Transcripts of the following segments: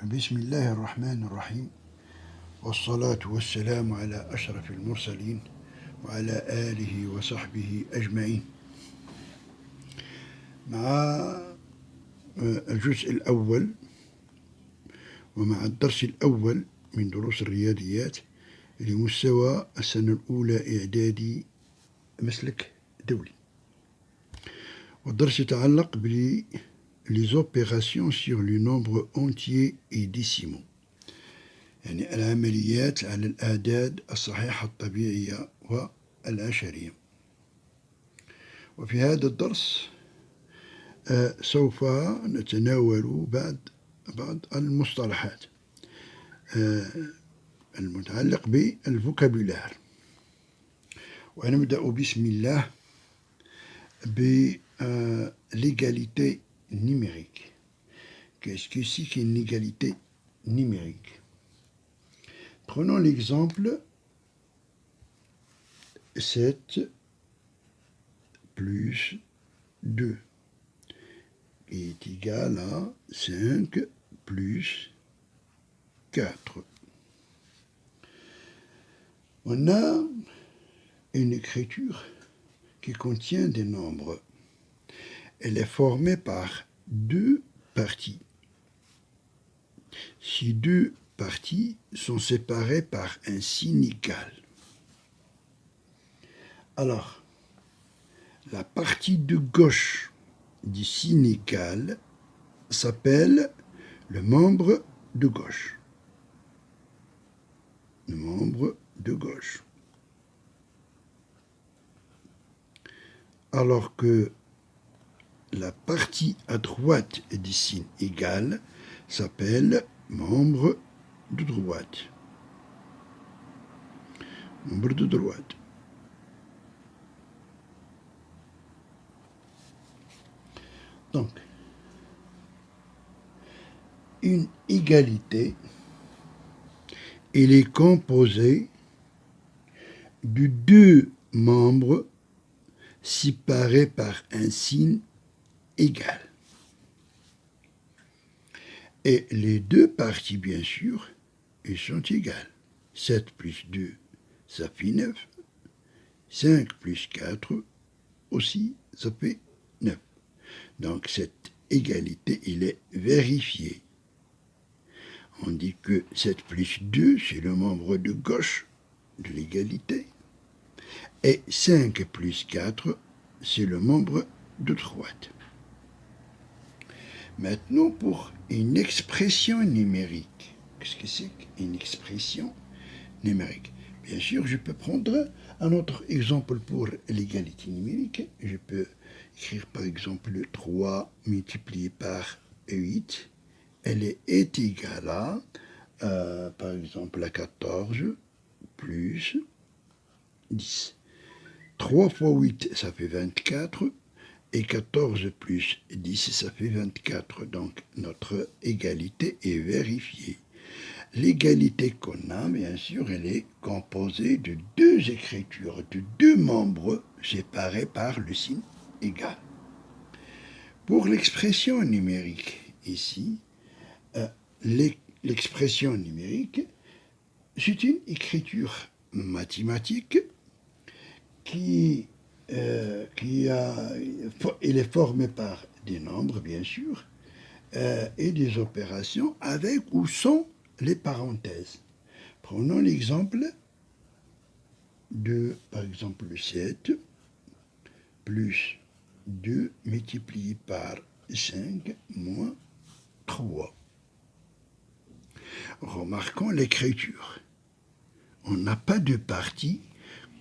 بسم الله الرحمن الرحيم والصلاة والسلام على أشرف المرسلين وعلى آله وصحبه أجمعين مع الجزء الأول ومع الدرس الأول من دروس الرياضيات لمستوى السنة الأولى إعدادي مسلك دولي. والدرس يتعلق les opérations sur le nombre entier et décimaux، يعني العمليات على الأعداد الصحيحة الطبيعية والعشرية. وفي هذا الدرس سوف نتناول بعض المصطلحات المتعلق بالفوكابولار، ونبدأ بسم الله l'égalité numérique. Qu'est-ce que c'est qu'une égalité numérique? Prenons l'exemple 7 plus 2 qui est égal à 5 plus 4. On a une écriture qui contient des nombres. Elle est formée par deux parties. Ces deux parties sont séparées par un signe égal. Alors, la partie de gauche du signe égal s'appelle le membre de gauche. Le membre de gauche. Alors que la partie à droite du signe égal s'appelle membre de droite. Membre de droite. Donc, une égalité, elle est composée de deux membres séparés par un signe égal. Et les deux parties, bien sûr, elles sont égales. 7 plus 2, ça fait 9. 5 plus 4, aussi, ça fait 9. Donc, cette égalité, elle est vérifiée. On dit que 7 plus 2, c'est le membre de gauche de l'égalité. Et 5 plus 4, c'est le membre de droite. Maintenant, pour une expression numérique. Qu'est-ce que c'est qu'une expression numérique? Bien sûr, je peux prendre un autre exemple pour l'égalité numérique. Je peux écrire par exemple 3 multiplié par 8. Elle est égale à, par exemple, à 14 plus 10. 3 fois 8, ça fait 24. Et 14 plus 10, ça fait 24. Donc, notre égalité est vérifiée. L'égalité qu'on a, bien sûr, elle est composée de deux écritures, de deux membres séparés par le signe égal. Pour l'expression numérique, ici, l'expression numérique, c'est une écriture mathématique qui il est formé par des nombres, bien sûr, et des opérations avec ou sans les parenthèses. Prenons l'exemple de, par exemple, 7 plus 2 multiplié par 5 moins 3. Remarquons l'écriture. On n'a pas de partie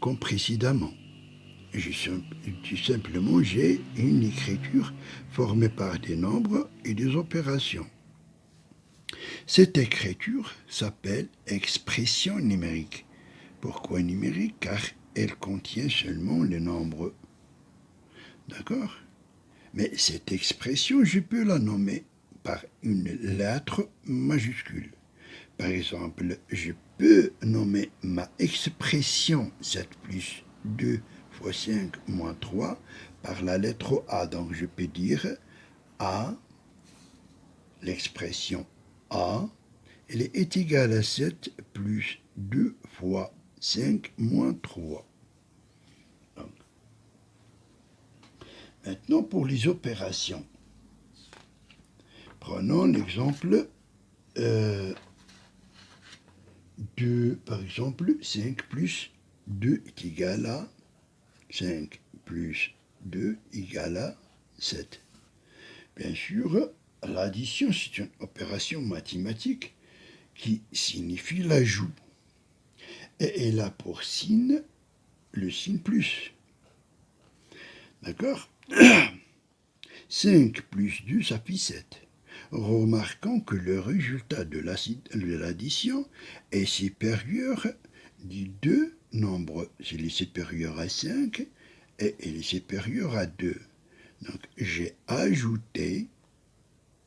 comme précédemment. Tout simplement, j'ai une écriture formée par des nombres et des opérations. Cette écriture s'appelle expression numérique. Pourquoi numérique? Car elle contient seulement les nombres. D'accord? Mais cette expression, je peux la nommer par une lettre majuscule. Par exemple, je peux nommer ma expression 7 plus 2 fois 5 moins 3 par la lettre A. Donc je peux dire A, l'expression A, elle est égale à 7 plus 2 fois 5 moins 3. Donc, maintenant, pour les opérations, prenons l'exemple de, par exemple, 5 plus 2 est égal à 5 plus 2 égale à 7. Bien sûr, l'addition, c'est une opération mathématique qui signifie l'ajout. Et elle a pour signe le signe plus. D'accord? 5 plus 2, ça fait 7. Remarquons que le résultat de l'addition est supérieur des deux nombres. Il est supérieur à 5 et il est supérieur à 2. Donc j'ai ajouté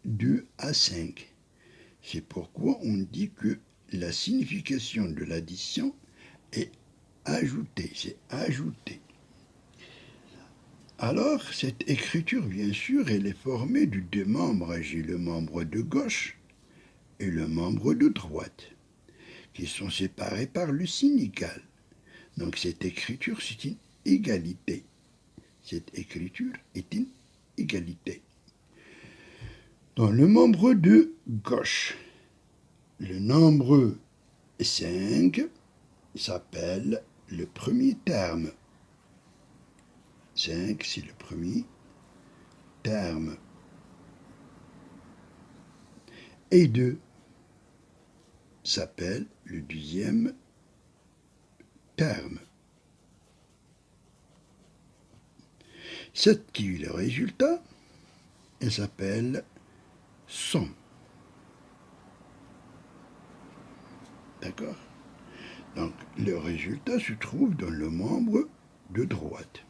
2 à 5. C'est pourquoi on dit que la signification de l'addition est ajoutée. C'est ajouté. Alors, cette écriture, bien sûr, elle est formée de deux membres. J'ai le membre de gauche et le membre de droite, qui sont séparés par le signe égal. Donc, cette écriture, c'est une égalité. Cette écriture est une égalité. Dans le membre de gauche, le nombre 5 s'appelle le premier terme. 5, c'est le premier terme. Et 2 s'appelle le deuxième terme. 7 qui est le résultat, elle s'appelle somme. D'accord? Donc, le résultat se trouve dans le membre de droite.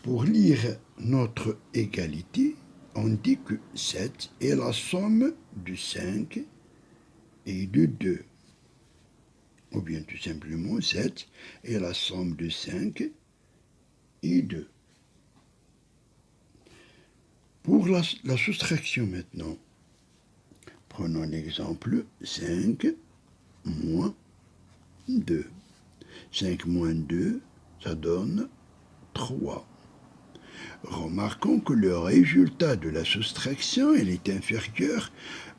Pour lire notre égalité, on dit que 7 est la somme de 5 et de 2. Ou bien tout simplement 7 est la somme de 5 et 2. Pour la soustraction maintenant, prenons l'exemple 5 moins 2. 5 moins 2, ça donne 3. Remarquons que le résultat de la soustraction elle est inférieur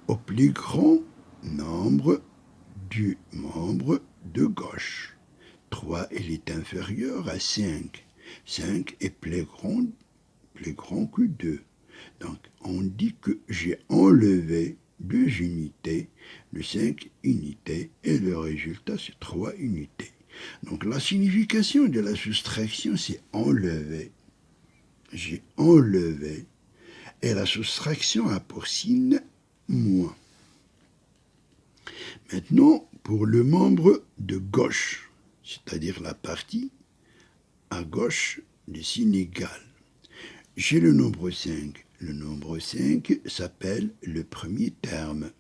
au plus grand nombre du membre de gauche. 3, elle est inférieure à 5. 5 est plus grand que 2. Donc, on dit que j'ai enlevé 2 unités, de 5 unités, et le résultat, c'est 3 unités. Donc, la signification de la soustraction, c'est enlever. J'ai enlevé, et la soustraction a pour signe moins. Maintenant, pour le membre de gauche, c'est-à-dire la partie à gauche du signe égal, j'ai le nombre 5. Le nombre 5 s'appelle le premier terme.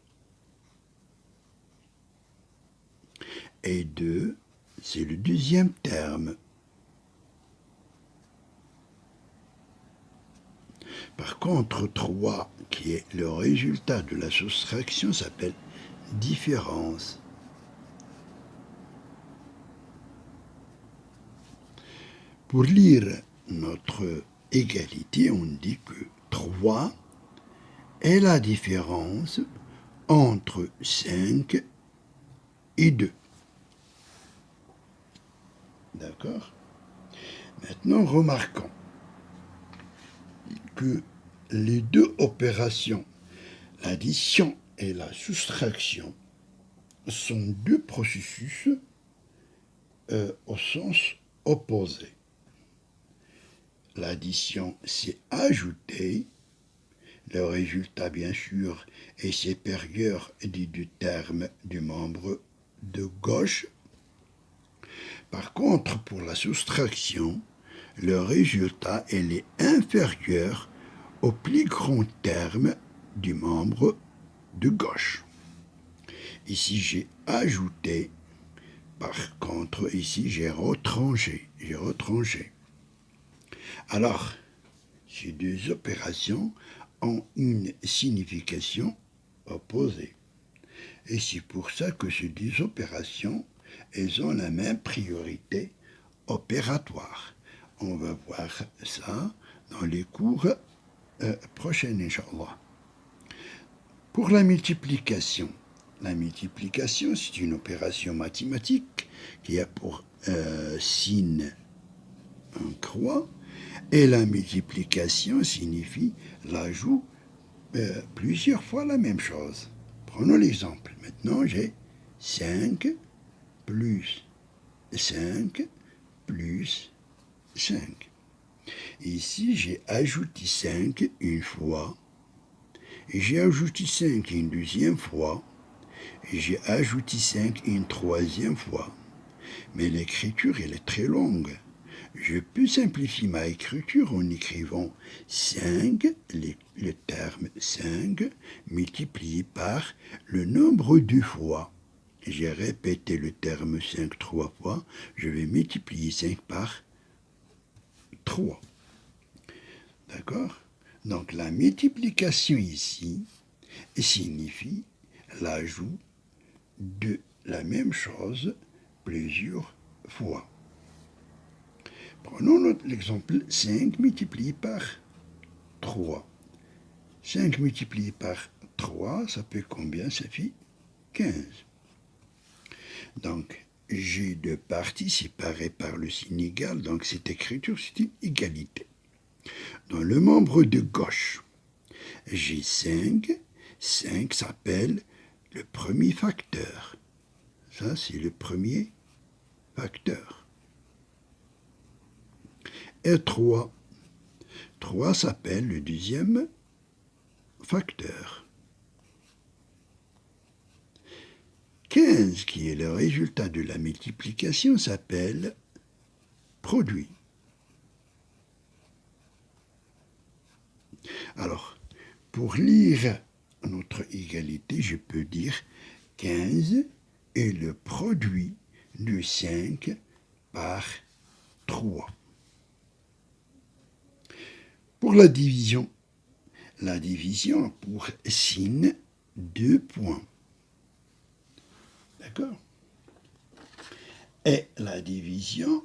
Et 2, c'est le deuxième terme. Par contre, 3, qui est le résultat de la soustraction, s'appelle différence. Pour lire notre égalité, on dit que 3 est la différence entre 5 et 2. D'accord? Maintenant, remarquons que les deux opérations, l'addition et la soustraction, sont deux processus au sens opposé. L'addition, c'est ajouter. Le résultat, bien sûr, est supérieur des deux termes du membre de gauche. Par contre, pour la soustraction, le résultat elle est inférieur au plus grand terme du membre de gauche. Ici, j'ai ajouté. Par contre, ici, j'ai retranché. Alors, ces deux opérations ont une signification opposés. Et c'est pour ça que ces deux opérations, elles ont la même priorité opératoire. On va voir ça dans les cours prochains, Inch'Allah. Pour la multiplication, c'est une opération mathématique qui a pour signe un croix, et la multiplication signifie l'ajout plusieurs fois la même chose. Prenons l'exemple. Maintenant, j'ai 5 plus 5 plus 5. Ici, j'ai ajouté 5 une fois, et j'ai ajouté 5 une deuxième fois, et j'ai ajouté 5 une troisième fois. Mais l'écriture, elle est très longue. Je peux simplifier ma écriture en écrivant 5, le terme 5, multiplié par le nombre de fois. J'ai répété le terme 5 3 fois, je vais multiplier 5 par 3. D'accord? Donc la multiplication ici signifie l'ajout de la même chose plusieurs fois. Prenons l'exemple 5 multiplié par 3. 5 multiplié par 3, ça fait combien? Ça fait 15. Donc, j'ai deux parties séparées par le signe égal, donc cette écriture, c'est une égalité. Dans le membre de gauche, j'ai 5. 5 s'appelle le premier facteur. Ça, c'est le premier facteur. Et 3. 3 s'appelle le deuxième facteur. 15, qui est le résultat de la multiplication, s'appelle produit. Alors, pour lire notre égalité, je peux dire 15 est le produit de 5 par 3. Pour la division a pour signe 2 points. D'accord? Et la division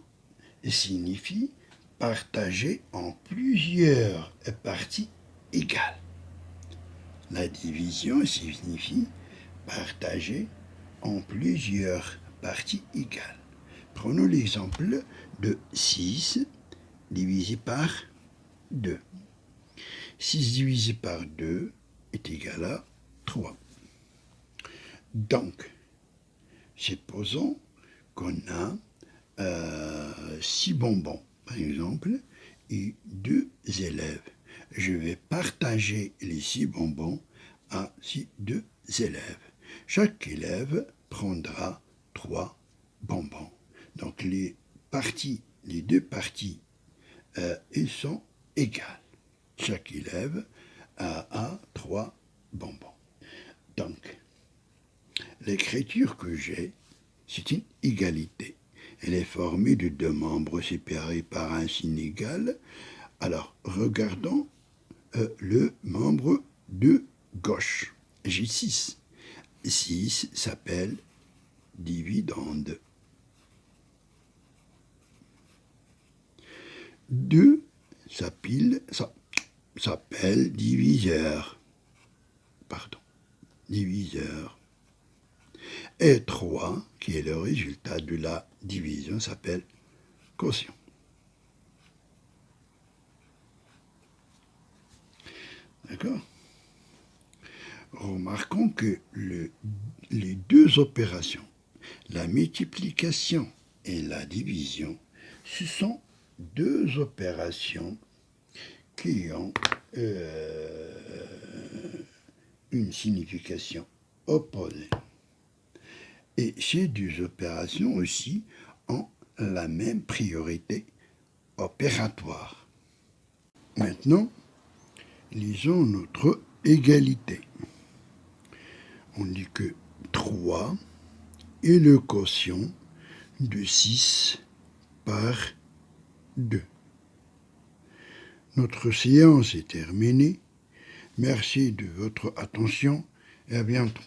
signifie partager en plusieurs parties égales. La division signifie partager en plusieurs parties égales. Prenons l'exemple de 6 divisé par 2. 6 divisé par 2 est égal à 3. Donc, supposons qu'on a 6 bonbons, par exemple, et 2 élèves. Je vais partager les 6 bonbons à 2 élèves. Chaque élève prendra 3 bonbons. Donc les deux parties elles sont égales. Chaque élève a 3 bonbons. Donc, l'écriture que j'ai, c'est une égalité. Elle est formée de deux membres séparés par un signe égal. Alors, regardons le membre de gauche. J'ai 6. 6 s'appelle dividende. 2 s'appelle diviseur. Diviseur. Et 3, qui est le résultat de la division, s'appelle quotient. D'accord? Remarquons que les deux opérations, la multiplication et la division, ce sont deux opérations qui ont une signification opposée. Et ces deux opérations aussi ont la même priorité opératoire. Maintenant, lisons notre égalité. On dit que 3 est le quotient de 6 par 2. Notre séance est terminée. Merci de votre attention et à bientôt.